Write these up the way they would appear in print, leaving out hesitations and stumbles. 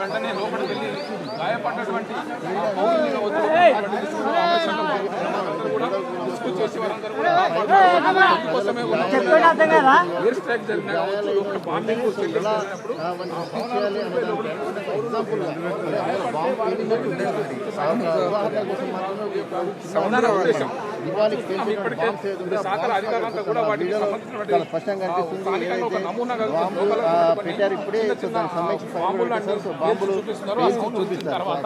వెంటనే లోపలికి వెళ్ళి గాయపడ్డటువంటి చేసి వారందరూ కూడా కోసమే ఎయిర్ స్ట్రైక్ జరిగిన బాంబింగ్ సహకార అధికారులంతా కూడా వాటికి సంబంధించిన నమూనాగా ఇప్పుడే తర్వాత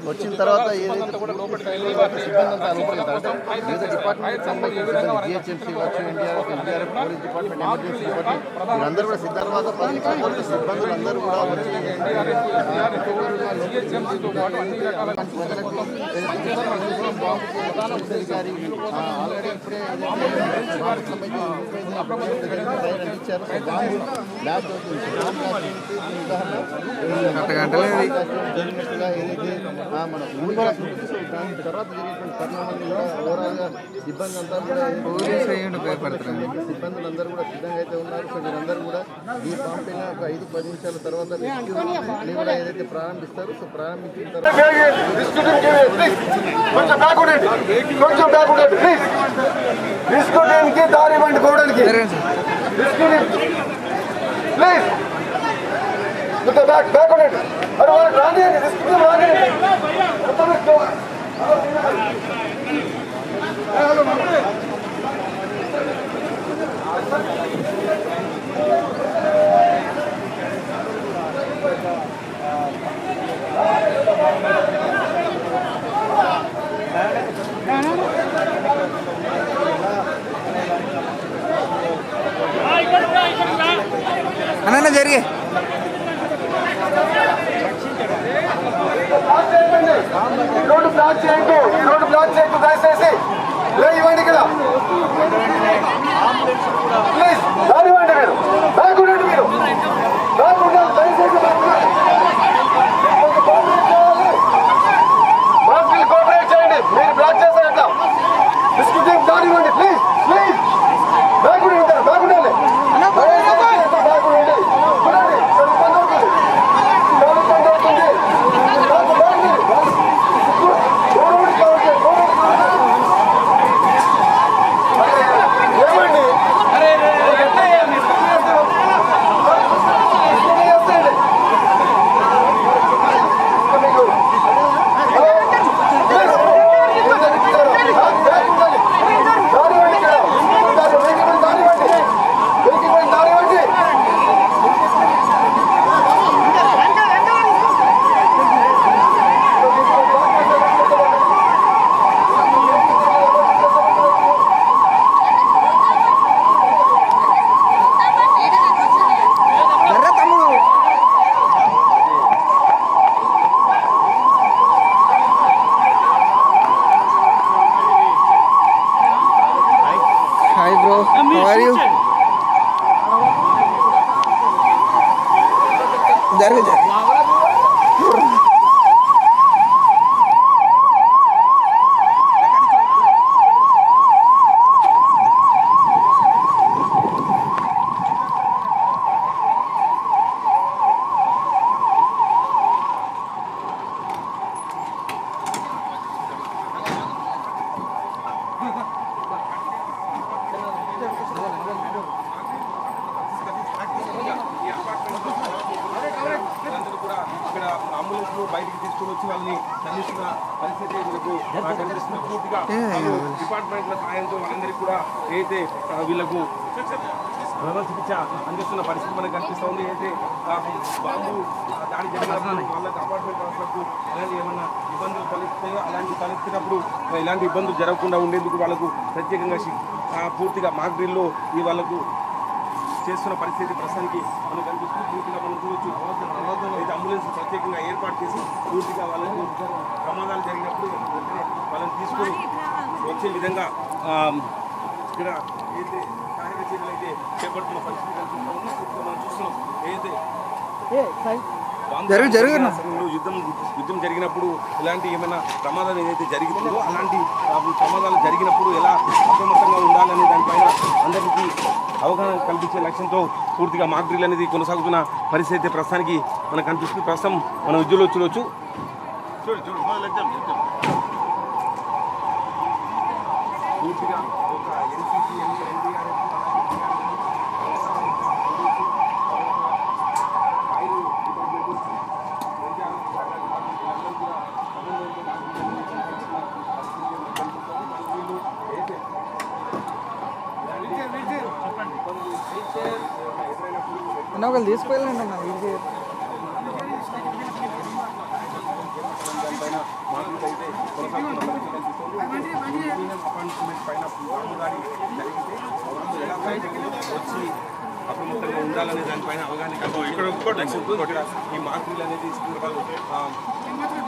వచ్చిన తర్వాత జిహెచ్ఎంసీ కావచ్చు, NDRF police department, emergency department వీళ్ళందరూ కూడా సిద్ధార్థ సిబ్బందులు అందరూ కూడా అధికారి ఆల్రెడీ ఇప్పుడే ఇచ్చారు. బ్లాస్ట్ అవుతుంది జరిగినట్టుగా ఏదైతే మన తర్వాత జరిగినటువంటి పరిణామాలు ఓవరాల్గా సిబ్బంది అంతా కూడా సిబ్బందులందరూ కూడా సిద్ధంగా అయితే ఉన్నారు. సో వీరందరూ కూడా ఈ పంపిన ఒక 5-10 నిమిషాల తర్వాత రెస్క్యూ కూడా ఏదైతే ప్రారంభిస్తారు. సో ప్రారంభించిన తర్వాత దారి ఇవ్వండి పోవడానికి. ప్లీజ్ బ్యాక్ ఉండండి. అరే వాళ్ళకి రానియండి, రెస్క్యూ రానియండి. అన్న జరిగే రోడ్డు బ్లాక్ చేయండి, రోడ్డు బ్లాక్ చేయకు దయచేసి. ఇవ్వండి ఇక్కడ ప్లీజ్, దాని ఇవ్వండి. మీరు బ్యాక్ ఉండండి, మీరు బ్యాక్ ఉండాలి దయచేసి. కోఆపరేట్ చేయండి. మీరు బ్లాక్ చేస్తారు ఎట్లా? డిస్ట్రిక్ట్ దాని ఇవ్వండి ప్లీజ్, ప్లీజ్. బ్యాక్ ఉండండి, బ్యాక్ ఉండాలి. బ్యాక్ ఉండండి, చూడండి ఇబ్బంది అవుతుంది. అంబులెన్స్ బయటికి తీసుకుని వచ్చి వాళ్ళని అందిస్తున్న పరిస్థితి వీళ్ళకు కనిపిస్తున్న పూర్తిగా డిపార్ట్మెంట్ల సాయంతో వాళ్ళందరికీ కూడా ఏదైతే వీళ్ళకు ప్రథమ చికిత్స అందిస్తున్న పరిస్థితి మనకు కనిపిస్తూ ఉంది. అయితే బాంబు దాడి జరిగినప్పుడు వాళ్ళకి అపార్ట్మెంట్ వాళ్ళకు అలాంటి ఏమన్నా ఇబ్బందులు తలెత్తాయో అలాంటి తలెత్తినప్పుడు ఇలాంటి ఇబ్బందులు జరగకుండా ఉండేందుకు వాళ్ళకు ప్రత్యేకంగా పూర్తిగా మాక్ డ్రిల్లో ఈ వాళ్ళకు చేస్తున్న పరిస్థితి ప్రస్తుతానికి మనకు కనిపిస్తుంది. పూర్తిగా మనం చూడొచ్చు. అయితే అంబులెన్స్ ప్రత్యేకంగా ఏర్పాటు చేసి పూర్తిగా వాళ్ళకు ప్రమాదాలు జరిగినప్పుడు వాళ్ళని తీసుకొని వచ్చే విధంగా ఇక్కడ ఏదైతే సహాయక చర్యలు అయితే చేపడుతున్న పరిస్థితి కనిపిస్తూ ఉన్నా పూర్తిగా మనం చూస్తున్నాం. ఏదైతే యుద్ధం జరిగినప్పుడు ఇలాంటి ఏమైనా ప్రమాదాలు ఏదైతే జరిగిందో అలాంటి ప్రమాదాలు జరిగినప్పుడు ఎలా అప్రమత్తంగా ఉండాలనే దానిపైన అందరికీ అవగాహన కల్పించే లక్ష్యంతో పూర్తిగా మాక్ డ్రిల్ అనేది కొనసాగుతున్న పరిస్థితి అయితే ప్రస్తుతానికి మనకు కనిపిస్తుంది. ప్రస్తుతం మనం విద్యుల్లో చూడవచ్చు. పూర్తిగా ఒక ఎన్సీసీ అన్న ఒకళ్ళు తీసుకెళ్ళండి అన్న వీడికి. వచ్చి అప్రమత్తంగా ఉండాలనే దానిపైన అవగాహన ఈ మార్పులు అనేది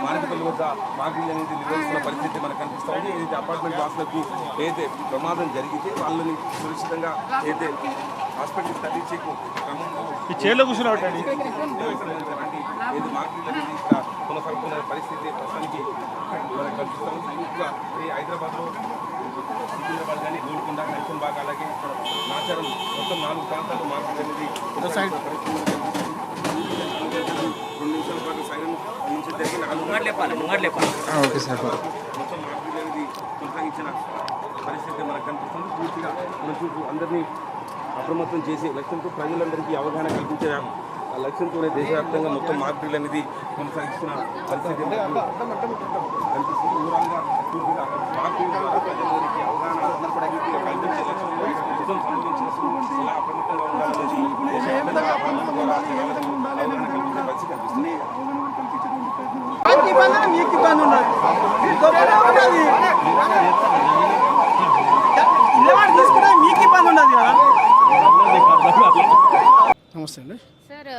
మార్పుల వద్ద మార్పులు అనేది నిర్వహిస్తున్న పరిస్థితి మనకు కనిపిస్తుంది. ఏదైతే అపార్ట్మెంట్ వాసులకు ఏదైతే ప్రమాదం జరిగితే వాళ్ళని సురక్షితంగా ఏదైతే హాస్పిటల్కి తరలించే క్రమంలో చైర్లో కూర్చున్నాడు ఏది మార్పులు అనేది ఇక్కడ కొనసాగుతున్న పరిస్థితి ప్రస్తుతానికి మనకు కనిపిస్తాము. పూర్తిగా ఈ హైదరాబాద్లో సికింద్రాబాద్ కానీ గోల్కొండ కల్చన్బాగ్ అలాగే నాచారం మొత్తం 4 ప్రాంతాల్లో మార్పులు అనేది 2 నిమిషాల పాటు సైరన్ నుంచి జరిగి 4 ఓకే సార్. మొత్తం మార్పులు అనేది కొనసాగించిన పరిస్థితి మనకు కనిపిస్తుంది. పూర్తిగా మనం చూపు అందరినీ అప్రమత్తం చేసే లక్ష్యంతో ప్రజలందరికీ అవగాహన కల్పించే లక్ష్యంతోనే దేశవ్యాప్తంగా మొత్తం మార్పులు అనేది కొనసాగిస్తున్న పరిస్థితి కనిపిస్తుంది. ఓవరాల్గా పూర్తిగా మార్పుల ద్వారా ప్రజలందరికీ అవగాహన పూర్తిగా కల్పించే లక్ష్యంలో మొత్తం సంబంధించిన ఇలా అప్రమత్తంగా ఉండాలనేది దేశవ్యాప్తంగా అవగాహన కల్పించే పరిస్థితి కనిపిస్తుంది. నమస్తే అండి సార్,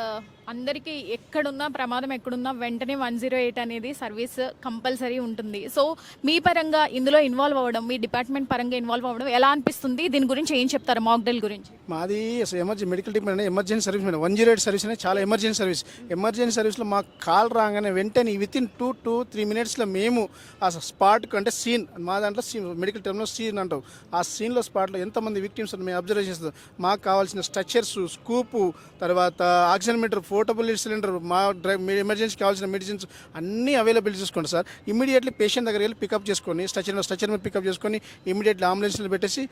అందరికీ ఎక్కడున్నా ప్రమాదం ఎక్కడున్నా వెంటనే 108 అనేది సర్వీస్ కంపల్సరీ ఉంటుంది. సో మీ పరంగా ఇందులో ఇన్వాల్వ్ అవ్వడం, మీ డిపార్ట్మెంట్ పరంగా ఇన్వాల్వ్ అవ్వడం ఎలా అనిపిస్తుంది? దీని గురించి ఏం చెప్తారు? మాక్ డ్రిల్ గురించి. మాది ఎమర్జెన్సీ మెడికల్ టీమ్ అనేది ఎమర్జెన్సీ సర్వీస్ మేడం. 108 సర్వీస్ అనేది చాలా ఎమర్జెన్సీ సర్వీస్. ఎమర్జెన్సీ సర్వీస్లో మాకు కాల్ రాగానే వెంటనే వితిన్ 2 to 3 minutesలో మేము ఆ స్పాట్కి అంటే సీన్ మా దాంట్లో మెడికల్ టైంలో సీన్ అంటాం. ఆ సీన్లో స్పాట్లో ఎంతమంది విక్టిమ్స్ మేము అబ్జర్వ్ చేస్తాం. మాకు కావాల్సిన స్ట్రక్చర్స్, స్కూపు, తర్వాత ఆక్సిజన్ మీటర్, పోర్టబుల్ సిలిండర్, మా ఎమర్జెన్సీ కావాల్సిన మెడిసిన్స్ అన్నీ అవైలబుల్ చేసుకోండి సార్. ఇమీడియట్లీ పేషెంట్ దగ్గరికి వెళ్ళి పికప్ చేసుకొని స్ట్రక్చర్ మీద పికప్ చేసుకొని ఇమీడియట్లీ అంబులెన్స్లో పెట్టేసి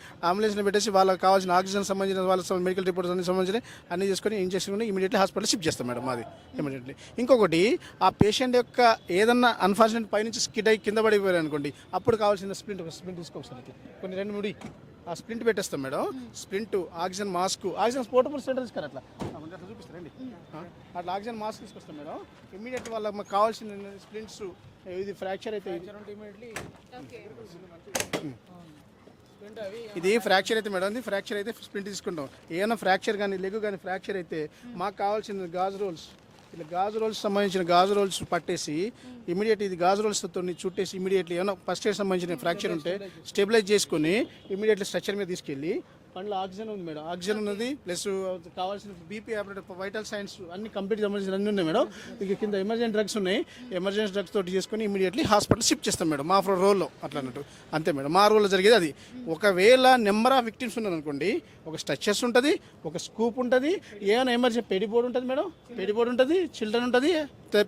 వాళ్ళకి కావాల్సిన ఆక్సిజన్ సంబంధించిన వాళ్ళ మెడికల్ రిపోర్ట్స్ అన్ని సంబంధించిన అన్ని చేసుకొని ఇంజెక్షన్ ఇమీడియట్లీ హాస్పిటల్ షిఫ్ట్ చేస్తాం మేడం మాది ఇమీడియట్లీ. ఇంకొకటి ఆ పేషెంట్ యొక్క ఏదన్నా అన్ఫార్చునేట్ పైనుంచి స్కిడ్ అయ్యి కింద పడిపోయారు అనుకోండి, అప్పుడు కావాల్సిన స్ప్లింట్ తీసుకోవచ్చు. కొన్ని 2-3 ఆ స్ప్లింట్ పెట్టేస్తాం madam. Splint, oxygen mask, oxygen portable cylinder తీసుకుని అట్లా చూపిస్తారండి. అట్లా ఆక్సిజన్ మాస్క్ తీసుకొస్తాం మేడం. ఇమీడియట్ వాళ్ళకి మాకు కావాల్సిన స్ప్లింట్స్, ఇది ఫ్రాక్చర్ అయితే ఇది ఫ్రాక్చర్ అయితే మేడం, ఇది ఫ్రాక్చర్ అయితే స్ప్లింట్ తీసుకుంటాం. ఏమైనా ఫ్రాక్చర్ కానీ లెగ్ కానీ ఫ్రాక్చర్ అయితే మాకు కావాల్సిన గాజు రోల్స్, ఇలా గాజు రోల్స్ సంబంధించిన గాజు రోల్స్ పట్టేసి ఇమీడియట్ ఇది గాజు రోల్స్తో చుట్టేసి ఇమీడియట్లీ ఏమైనా ఫస్ట్ ఎయిడ్ సంబంధించిన ఫ్రాక్చర్ ఉంటే స్టెబిలైజ్ చేసుకొని ఇమీడియట్లీ స్ట్రక్చర్ మీద తీసుకెళ్ళి పండ్ల ఆక్సిజన్ ఉంది మేడం, ఆక్సిజన్ ఉన్నది ప్లస్ కావాల్సిన బీపీ ఆపరేటర్, వైటల్ సైన్స్ అన్ని కంప్లీట్ సంబంధించిన అన్నీ ఉన్నాయి మేడం. ఇక కింద ఎమర్జెన్సీ డ్రగ్స్ ఉన్నాయి. ఎమర్జెన్సీ డ్రగ్స్ తోటి చేసుకొని ఇమీడియట్లీ హాస్పిటల్ షిఫ్ట్ చేస్తాం మేడం. మా రోల్లో అట్లా అన్నట్టు అంతే మేడం. మా రోల్లో జరిగేది అది. ఒకవేళ నెంబర్ ఆఫ్ విక్టిమ్స్ ఉన్నారు అనుకోండి, ఒక స్ట్రక్చర్స్ ఉంటుంది, ఒక స్కూప్ ఉంటుంది, ఏమైనా ఎమర్జెన్సీ పెడిబోర్డ్ ఉంటుంది మేడం, పెడిబోర్డ్ ఉంటుంది, చిల్డ్రన్ ఉంటుంది,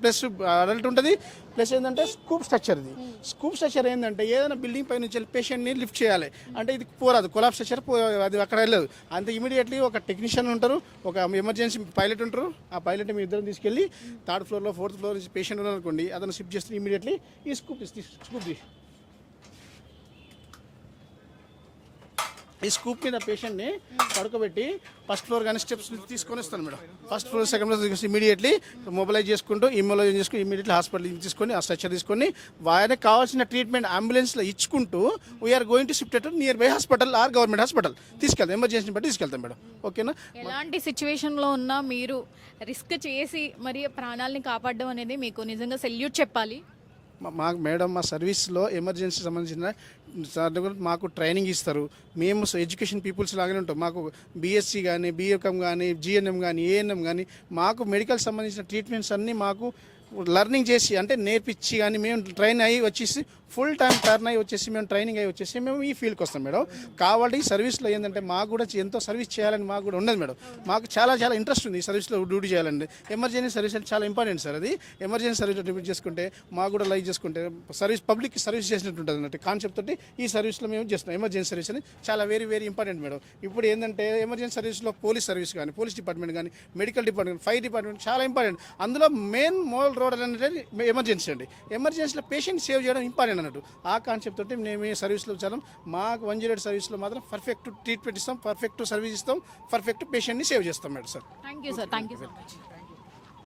ప్లస్ అడల్ట్ ఉంటుంది, ప్లస్ ఏంటంటే స్కూప్ స్ట్రక్చర్. ఇది స్కూప్ స్ట్రక్చర్ ఏంటంటే ఏదైనా బిల్డింగ్ పై నుంచి పేషెంట్ని లిఫ్ట్ చేయాలి అంటే ఇది పోరాదు, కొలాప్ స్ట్రక్చర్ అది అక్కడ వెళ్ళదు. అంతే ఇమీడియట్లీ ఒక టెక్నీషియన్ ఉంటారు, ఒక ఎమర్జెన్సీ పైలట్ ఉంటారు. ఆ పైలట్ మీ ఇద్దరు తీసుకెళ్ళి 3rd floor 4th floor నుంచి పేషెంట్ ఉన్నారు అనుకోండి, అతను షిఫ్ట్ చేస్తే ఇమీడియట్లీ ఈ స్కూప్ ఈ స్కూప్ మీద పేషెంట్ని పడుకోబెట్టి 1st floor కానీ స్టెప్స్ తీసుకొని వస్తాను madam. 1st floor 2nd floor immediately mobilise చేసుకుంటూ ఇమీడియట్లీ హాస్పిటల్ తీసుకొని ఆ స్ట్రక్చర్ తీసుకొని వారికి కావాల్సిన ట్రీట్మెంట్ అంబులెన్స్లో ఇచ్చుకుంటూ we're going to shift near by hospital or government hospital తీసుకెళ్తాం. ఎమర్జెన్సీ బట్టి తీసుకెళ్తాం మేడం. ఓకేనా? ఎలాంటి సిచ్యువేషన్లో ఉన్నా మీరు రిస్క్ చేసి మరి ప్రాణాలని కాపాడడం అనేది మీకు నిజంగా సెల్యూట్ చెప్పాలి. మేడం మా సర్వీస్లో ఎమర్జెన్సీ సంబంధించిన మాకు ట్రైనింగ్ ఇస్తారు. మేము ఎడ్యుకేషన్ పీపుల్స్ లాగానే ఉంటాం. మాకు బీఎస్సీ కానీ, బీఎంకామ్ కానీ, జిఎన్ఎం కానీ, ఏఎన్ఎం కానీ మాకు మెడికల్ సంబంధించిన ట్రీట్మెంట్స్ అన్నీ మాకు లర్నింగ్ చేసి అంటే నేర్పించి కానీ మేము ట్రైన్ అయ్యి వచ్చేసి ఫుల్ టైం టర్న్ అయ్యి వచ్చేసి మేము ట్రైనింగ్ అయ్యి వచ్చేసి మేము ఈ ఫీల్డ్కి వస్తాం మేడం. కాబట్టి ఈ సర్వీస్లో ఏంటంటే మాకు కూడా ఎంతో సర్వీస్ చేయాలని మాకు కూడా ఉన్నది మేడం. మాకు చాలా చాలా ఇంట్రెస్ట్ ఉంది ఈ సర్వీస్లో డ్యూటీ చేయాలండి. ఎమర్జెన్సీ సర్వీస్ అంటే చాలా ఇంపార్టెంట్ సార్. అది ఎమర్జెన్సీ సర్వీస్ రిపీట్ చేసుకుంటే మాకు కూడా లైక్ చేసుకుంటే సర్వీస్ పబ్లిక్కి సర్వీస్ చేసినట్టు ఉంటుంది అన్నట్టు కాన్సెప్ట్ తోటి ఈ సర్వీస్లో మేము చేస్తున్నాం. ఎమర్జెన్సీ సర్వీస్ అని చాలా వెరీ వెరీ ఇంపార్టెంట్ మేడం. ఇప్పుడు ఏంటంటే ఎమర్జెన్సీ సర్వీస్లో పోలీస్ సర్వీస్ కానీ, పోలీస్ డిపార్ట్మెంట్ కానీ, మెడికల్ డిపార్ట్మెంట్, ఫైర్ డిపార్ట్మెంట్ చాలా ఇంపార్టెంట్. అందులో మెయిన్ మోల్ రోడ్ అనేది ఎమర్జెన్సీ అండి. ఎమర్జెన్సీలో పేషెంట్ సేవ్ చేయడం ఇంపార్టెంట్ అన్నట్టు. ఆ కాన్సెప్ట్ తోటి మేము ఈ సర్వీస్లో చాలా మాకు 108 సర్వీస్లో మాత్రం పర్ఫెక్ట్ ట్రీట్మెంట్ ఇస్తాం, పర్ఫెక్ట్ సర్వీస్ ఇస్తాం, పర్ఫెక్ట్ పేషెంట్ని సేవ్ చేస్తాం madam sir. Thank you so much.